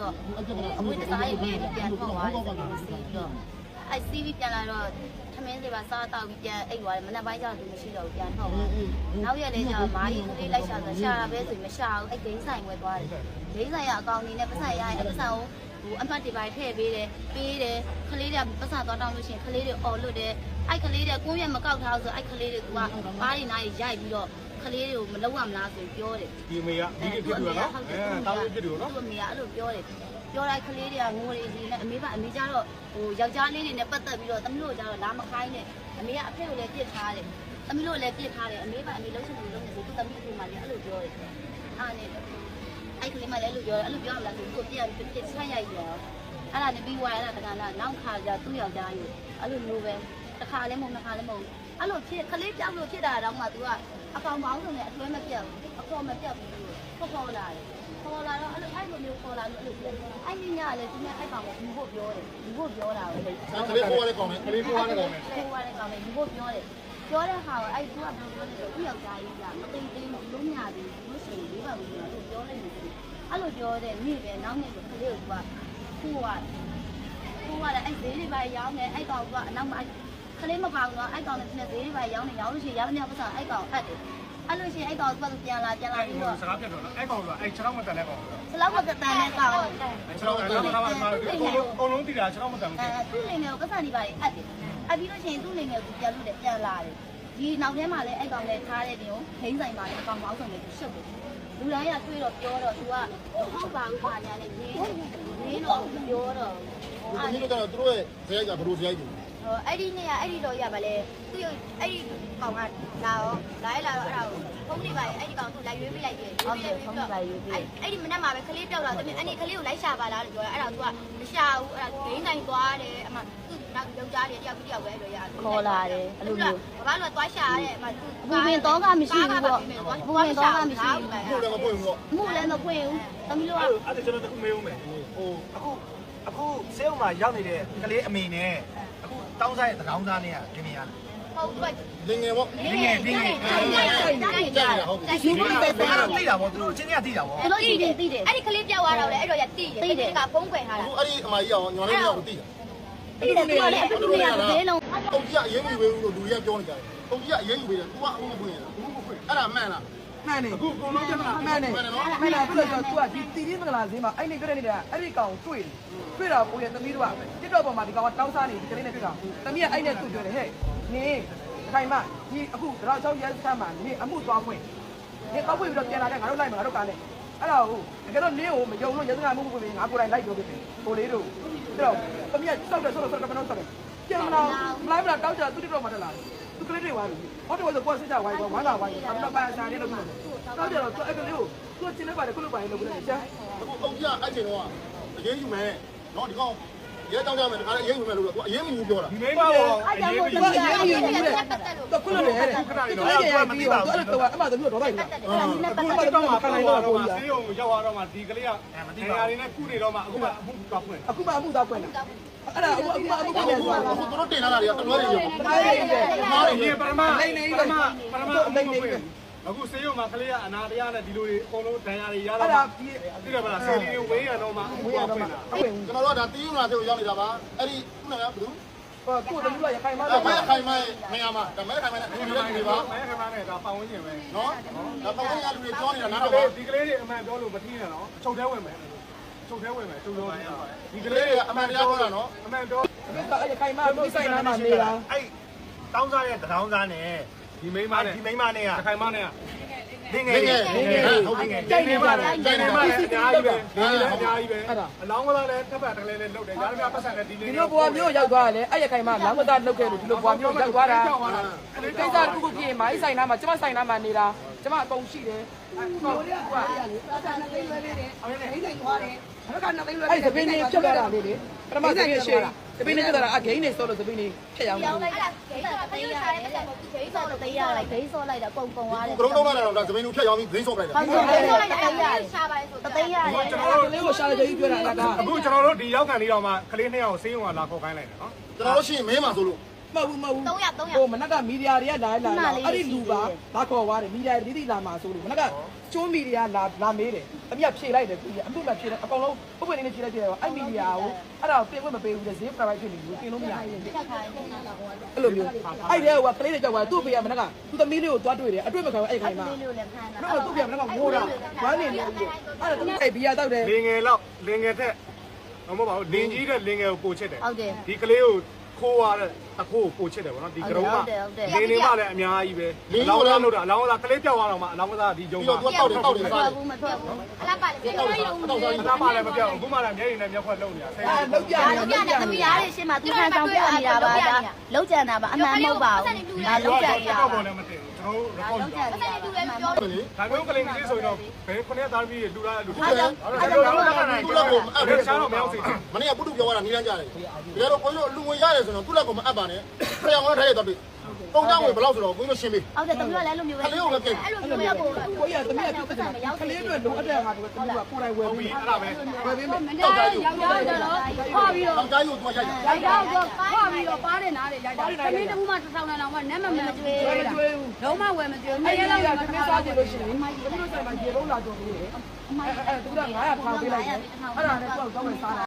တော့အဝိတ္တစားရေးပြီးပြန်ထွက်သွားတယ်ဆိုတော့စီးပြီးတော့အဲ့စီးပြီးပြန်လာတော့ထမင်းတွေပါစားတော့ပြီးပြန်အိတ်သွားတယ်မနက်ပိုင်းကျတော့သူမရှိတော့ပြန်ထွက်သွားနောက်ရက်လေးကျတော့မာကြီးလေးလိုက်ရှာဆိုရှာတာပဲဆိုရင်မရှာဘူးအဲ့ဂိမ်းဆိုင်ဝယ်သွားတယ်ဂိမ်းဆိုင်ကအကောင်ကြီးနဲ့ပတ်စံရရင်အဲ့ပတ်စံကိုအမှတ်တွေပိုင်းထည့်ပေးတယ်ခလေးတွေပတ်စံသွားတောင်းလို့ရှိရင်ခလေးတွေအော်လွတ်တယ်အဲ့ခလေးတွေကိုယ်ရမကောက်ထားဆိုအဲ့ခလေးတွေကဘားတွေနားရိုက်ပြီးတော့ခလေးတွေကိုမလုံးဝမလားဆိုပြောတယ်ဒီမေကဒီဖြစ်တယ်နော်တောင်းဖြစ်တယ်နော်သူ့အမေကအဲ့လိုပြောတယ်ပြောလိုက်ခလေးတွေကငိုတွေကြီးနဲ့အမေကျတော့ယောက်ျားလေးတွေနဲ့ပတ်သက်ပြီးတော့သမီးတို့ကျတော့လာမခိုင်းနဲ့အမေကအဖေကိုလည်းပြစ်ထားတယ်သမီးတို့လည်းပြစ်ထားတယ်အမေလုံးချင်တယ်လုံးနေဆိုသူသမီးအဖေမှလည်းအဲ့လိုပြောတယ်အားနဲ့အဲ့ကလေးမှလည်းအဲ့လိုပြောတယ်အဲ့လိုပြောရမလားဆိုသူပြန်ပြစ်ဆက်ရိုက်ရောအဲ့ဒါနဲ့ပြီးသွားတယ်တကယ်လားနောက်ခါကျသူ့ယောက်ျားကြီးအဲ့လိုမျိုးပဲတစ်ခါလည်းမဟုတ်နှစ်ခါလည်းမဟုတ်အဲ့လိုဖြစ်ခလေးပြောက်လို့ဖြစ်တာတော့မှ तू ကအကောင်ပေါင်းစုံနဲ့အတွဲမပြတ်ဘူးအခေါ်မပြတ်ဘူးခေါ်လာတယ်ခေါ်လာတော့အဲ့လိုမျိုးခေါ်လာလို့အဲ့လိုပြောအဲ့ဒီညလည်းသူနဲ့အဲ့ကောင်ကိုဘူးဖို့ပြောတယ်ဘူးဖို့ပြောတာပဲကလေးခေါ်ရတဲ့ကောင်နဲ့ကလေးခေါ်ရတဲ့ကောင်နဲ့ဘူးဖို့ပြောတယ်ပြောတဲ့ဟာကိုအဲ့ तू ကဘယ်လိုပြောလဲဆိုသူ့ယောက်ျားကြီးကမသိသေးဘူးလုံးညာသေးဘူးလို့ရှိရင်လေးပါဘူးလို့ပြောလိုက်တယ်အဲ့လိုပြောတဲ့နေ့ပဲနောက်နေ့ကလေးကို तू ကခိုးရတယ်အဲ့ဈေးတွေပါရောင်းတယ်အဲ့ကောင်ကအနောက်မှာခလေးမပါဘူးတော့အဲ့ကောင်နဲ့ဈေးတွေပါရောင်းနေရောင်းလို့ရှိရင်ရောင်းနေပတ်စံအဲ့ကောင်အပ်တယ်အဲ့လို့ရှိရင်အဲ့ကောင်ကပြန်လာပြီးတော့စကားပြတ်တော့အဲ့ကောင်ကအဲ့6မတန်တဲ့ကောင်စလောက်မတန်တဲ့ကောင်6မတန်အုံလုံးတည်တာ6မတန်ဘူးသူ့လင်ငယ်ကိုပတ်စံတွေပါအပ်တယ်အပ်ပြီးလို့ရှိရင်သူ့လင်ငယ်ကိုပြန်လို့တယ်ပြန်လာတယ်ဒီနောက်ထဲမှာလည်းအဲ့ကောင်နဲ့ထားတဲ့တင်ကိုခင်းဆိုင်ပါလေအကောင်ပေါင်းစုံနဲ့ရှုပ်တယ်လူတိုင်းကတွေ့တော့ပြောတော့ तू ကဟုတ်ပါဘူးခါညာနဲ့ရင်းတော့ပြောတော့ဒီလိုကတော့သူတို့ရဲ့ဇယိုက်ကဘယ်လိုဇယိုက်လဲအဲ့ဒီနေ့ကအဲ့ဒီတော့ရပါလေသူအဲ့ဒီကောင်ကလာတော့အဲ့ဒါကိုဖုန်းလေးပါအဲ့ဒီကောင်သူလိုက်ရွေးပေးလိုက်တယ်ရွေးပေးပြီးတော့အဲ့ဒီမနေ့မှာပဲခလေးပြောက်လာတယ်အဲ့ဒီခလေးကိုလိုက်ရှာပါလားလို့ပြောတယ်အဲ့ဒါ तू ကမရှာဘူးအဲ့ဒါဂိမ်းတိုင်းသွားတယ်အမှသူ့နောက်ယောက်ျားလေးတယောက်ပဲအဲ့လိုရတယ်ခေါ်လာတယ်အဲ့လိုမျိုးဘာလို့သွားရှာရဲအမှသူဘူပင်တော့ကမရှိဘူးပေါ့ဘူပင်တော့ကမရှိဘူးမှုလည်းမပွင့်ဘူးပေါ့မှုလည်းမပွင့်ဘူးသမီးတို့ကအဲ့ဒါကျွန်တော်တခုမေးဦးမယ်ဟိုအခုဆေးုံမှာရောက်နေတဲ့ကလေးအမေနဲ့အခုတောင်းစားရဲ့တကောင်းသားနဲ့ကခင်ဗျာဟုတ်ကဲ့လင်ငယ်ပေါ့လင်ငယ်ကြားဟုတ်ယူပြီးပဲသိတာပေါ့သူတို့ချင်းချင်းသိတာပေါ့သူတို့သိတယ်အဲ့ဒီကလေးပြောက်သွားတော့လေအဲ့တော့ရသိတယ်ကဖုံးကွယ်ထားတာအခုအဲ့ဒီအမကြီးရောညော်လေးရောက်သိတာသိတယ်သူကလည်းအခုနေရာသေးလုံးပုံကြီးကအရေးမယူဘူးလို့လူတွေကပြောနေကြတယ်ပုံကြီးကအရေးယူပေးတယ် तू ကအခုမပွင့်ရလား तू မပွင့်အဲ့ဒါမှန်လားမှန်တယ်အခုကုန်လုံးကျမှမှန်တယ်မှန်တယ်ပြီးတော့ तू ကဒီတီတီမင်္ဂလာဈေးမှာအဲ့နေတွေ့နေတာအဲ့ဒီကောင်တွေ့တာကိုရသမီးတို့ကတစ်တော့ပေါ်မှာဒီကောင်ကတောင်းစားနေဒီကလေးနဲ့တွေ့တာသမီးကအဲ့နဲ့သူ့ပြောတယ်ဟဲ့နေခိုင်မဒီအခုတော့6ရက်ခန့်မှာနေအမှုသွားခွင့်နေတော့ပြီးတော့ပြန်လာတဲ့ငါတို့လိုက်မှာငါတို့ကားနဲ့အဲ့ဒါကိုတကယ်တော့နင်းကိုမယုံလို့ရစကားမှုကိုငါကိုယ်တိုင်လိုက်ပြောပြတယ်ဟိုလေးတို့အဲ့တော့သမီးကစောက်တယ်ဘယ်တော့စောက်တယ်ပြန်လာတောက်ကြသူတို့တော့မတက်လာသူကလေးတွေဝိုင်းဟောတော့ဆိုကိုစစ်ကြဝိုင်းဝမ်းလာဝိုင်းအမှန်ပါစာနေလို့ပြောတယ်တောက်ကြတော့သူအဲ့ကလေးကိုသူချင်းနေပါတယ်ခုလိုပါတယ်လို့ပြောတယ်ရှာအခုပုံကြီးအဲ့ချိန်တော့အရေးယူမယ်နော်ဒီကောင်ရဲတောင်းကြမယ်ဒီကနေ့အရေးယူမယ်လို့သူအရေးမယူပြောတာဒီမိမပေါ့အရေးမယူတဲ့တော့ခုလိုလေတဲ့ခဏလေးတော့သူမသိပါဘူးအဲ့တော့အမှန်တမျိုးတော့လိုက်လားအခုတော့မှခံလိုက်တော့ဆေးရုံရောက်တော့မှဒီကလေးကမသိပါဘူးနေရာတွေနဲ့ကုနေတော့မှအခုမှအမှုသွားဖွင့်အခုမှအမှုသွားဖွင့်တာအဲ့ဒါအခုမှအမှုသွားဖွင့်တာအခုတို့တင်လာတာတွေကတလွဲတွေရောပရမအခုဆေးရုံမှာကလေးကအနာတရားနဲ့ဒီလိုတွေအကုန်လုံးဒဏ်ရာတွေရတော့သိတယ်မလားဆေးလေးတွေဝေးရတော့မှအမှုသွားဖွင့်တာကျွန်တော်တို့ကဒါတီးယူလာသေးကိုရောက်နေတာပါအဲ့ဒီခုနကဘယ်သူကိုယ်တည်းကရခိုင်မလားမဲခိုင်မဲမရမှာဒါမဲခိုင်မဲနဲ့ဒီလိုတွေပါမဲခိုင်မဲနဲ့ဒါပတ်ဝန်းကျင်ပဲနော်ဒါပတ်ဝန်းကျင်လူတွေပြောနေတာနားတော့ဒီကလေးတွေအမှန်ပြောလို့မထီးနဲ့နော်အချုပ်သေးဝင်မယ်ချုပ်သေးဝင်မယ်ချုပ်လို့ဒီကလေးတွေကအမှန်တရားပြောတာနော်အမှန်ပြောအဲ့ရခိုင်မတို့ဆိုင်နာမှာနေတာအဲ့တောင်းစားရဲ့တောင်းစားနဲ့ဒီမိန်းမနဲ့ကခိုင်မနဲ့ကငယ်ဟုတ်ငယ်ကြိုက်နေပါလားကြိုက်နေပါလားအများကြီးပဲအများကြီးပဲအလောင်းကလည်းတစ်ပတ်တကလေးနဲ့လှုပ်တယ်ရားများပတ်စံနဲ့ဒီလိုဘွားမျိုးရောက်သွားတယ်အဲ့ရခိုင်မလောင်းကသားလှုပ်ခဲ့လို့ဒီလိုဘွားမျိုးရောက်သွားတာကိစ္စတစ်ခုခုဖြစ်ရင်မိုင်းဆိုင်နာမှာကျမဆိုင်နာမှာနေတာကျမအကုန်ရှိတယ်မျိုးလေးကသာနာလေးလွယ်လေးတယ်အဲ့ဒါအိမ်တိုင်းသွားတယ်အဲ့ကနှစ်သိန်းလွယ်အဲ့သပင်းနေဖြတ်လာတာလေးလေပထမသပင်းရှိသပင်းနေဖြတ်လာတာအဂိမ်းနေစောလို့သပင်းနေဖြတ်ရအောင်ရောင်းလိုက်တာဂိမ်းတော့ပေးရတယ်အဲ့ဒါမဟုတ်ဂိမ်းတော့ပေးရလိုက်ဂိမ်းစောလိုက်တာပုံသွားတယ်ဘလုံးလုံးလာတော့ဒါသပင်းကိုဖြတ်ရောင်းပြီးဂိမ်းစောလိုက်တာဟုတ်ကဲ့စောလိုက်တာပေးရတယ်ရှာပါလေဆိုတသိန်းရတယ်ကျွန်တော်တို့လေးကိုရှာလိုက်ကြည့်ပြောတာကအခုကျွန်တော်တို့ဒီရောက်ခံလေးတော့မှကလေးနှစ်ယောက်ဆေးရုံကလာခေါ်ခိုင်းလိုက်တယ်နော်ကျွန်တော်တို့ရှိရင်မင်းမှာဆိုလို့ မဟုတ်ဘူးဟိုမနက်ကမီဒီယာတွေကလာအဲ့ဒီလူပါလာခေါ်သွားတယ်မီဒီယာတိတိလာမှာဆိုလို့မနက်ကကျိုးမီဒီယာလာမေးတယ်တမီးဖြေလိုက်တယ်အမှုမှဖြေတယ်အကောင်လုံးဥပဒေနဲ့ဖြေလိုက်တယ်အဲ့မီဒီယာကိုအဲ့ဒါကိုတင်ခွင့်မပေးဘူးလေဈေး private ဖြစ်နေဘူးတင်လို့မရဘူးအဲ့လိုမျိုးအဲ့တဲ့ကကလေးတွေကြောက်သွားသူ့ဖေကမနက်ကသူသမီးလေးကိုသွားတွေ့တယ်အတွေ့မခံဘူးအဲ့ခိုင်မှာတော့သူ့ဖေကမနက်ကငိုတာဝမ်းနေလို့အဲ့ဒါသူအဲ့ဘီယာတောက်တယ် လင်ငယ်လောက်လင်ငယ်ထက်မဟုတ်ပါဘူးလင်ကြီးတဲ့လင်ငယ်ကိုပို့ချစ်တယ် ဟုတ်တယ် ဒီကလေးကိုခိုးရတဲ့တခိုးကိုပို့ချစ်တယ်ဗောနော်ဒီကရုံးကလင်းနေမှလည်းအများကြီးပဲအလောင်းလားလို့တာအလောင်းကကလေးပြောက်သွားတော့မှအလောင်းကစားဒီဂျုံမှာပြီးတော့တောက်တယ်စားတယ် ဘူးမထွက်ဘူးအလားပါလေပြောင်းရုံ တောက်စားတာမှလည်းမပြောက်အခုမှလည်းမျက်ရည်နဲ့မျက်ခွက်လုံးနေတာဆဲ လောက်ပြ လောက်ပြနေသမီးရားရဲ့ရှင်းမှာသူခံဆောင်ပြနေတာပါဒါလောက်ကြံတာပါအမှန်မဟုတ်ပါဘူးဒါလောက်ကြံနေတာ တော့ဘောလည်းမတင်ဘူးကျွန်တော်တို့ လောက်ကြံနေတာပြောတယ် ဒါမျိုးကလေးကလေးဆိုရင်တော့ဘယ်ခုနှစ်သားသမီးတွေလူလာလူတူတယ် သူ့လက်ကိုမအပ်ဘူးရှားတော့မရောက်စေမနေ့ကပုတုပြောတာနီးလန်းကြတယ်ဒီကတော့ကိုကြီးတို့လူငွေရတယ်ဆိုတော့သူ့လက်ကိုမအပ်ပါနဲ့ခရအောင်တော့ထားရတော့ပြီပုံတောင်းဝင်ဘယ်လောက်ဆိုတော့ကိုကြီးတို့ရှင်းပေး ဟုတ်တယ်သမီးကလည်းအဲ့လိုမျိုးပဲအဲ့လိုမျိုးကို ကိုရသမီးကပြဿနာကလေးတွေလိုအပ်တဲ့ဟာတွေကသမီးကကိုယ်တိုင်ဝယ်ပြီး အဲ့ဒါပဲ ဝယ်ပြီး တောက်ကြယူ ရောက်တော့ခေါ်ပြီးတော့ တောက်ကြယူသွားရိုက် ရိုက်တော့ခေါ်ပြီးတော့ပါးတဲ့နားတွေရိုက်တာသမီးတစ်ခုမှတစ်ဆောင်တောင်မှနတ်မမှန်ကျွေး ဝယ်ကျွေးဘူး လုံးဝဝယ်မကျွေး အဲ့ မ ဒီ ရ က တော့ သမီးစားကြည့်လို့ရှိရင်သမီးတို့ဆိုင်မှာရေပုံးလာကြုံပြီးတယ်အဲ့သူက900ထားပေးလိုက်တယ်အဲ့ဒါနဲ့ကိုယ်တော့ဝယ်စားတာ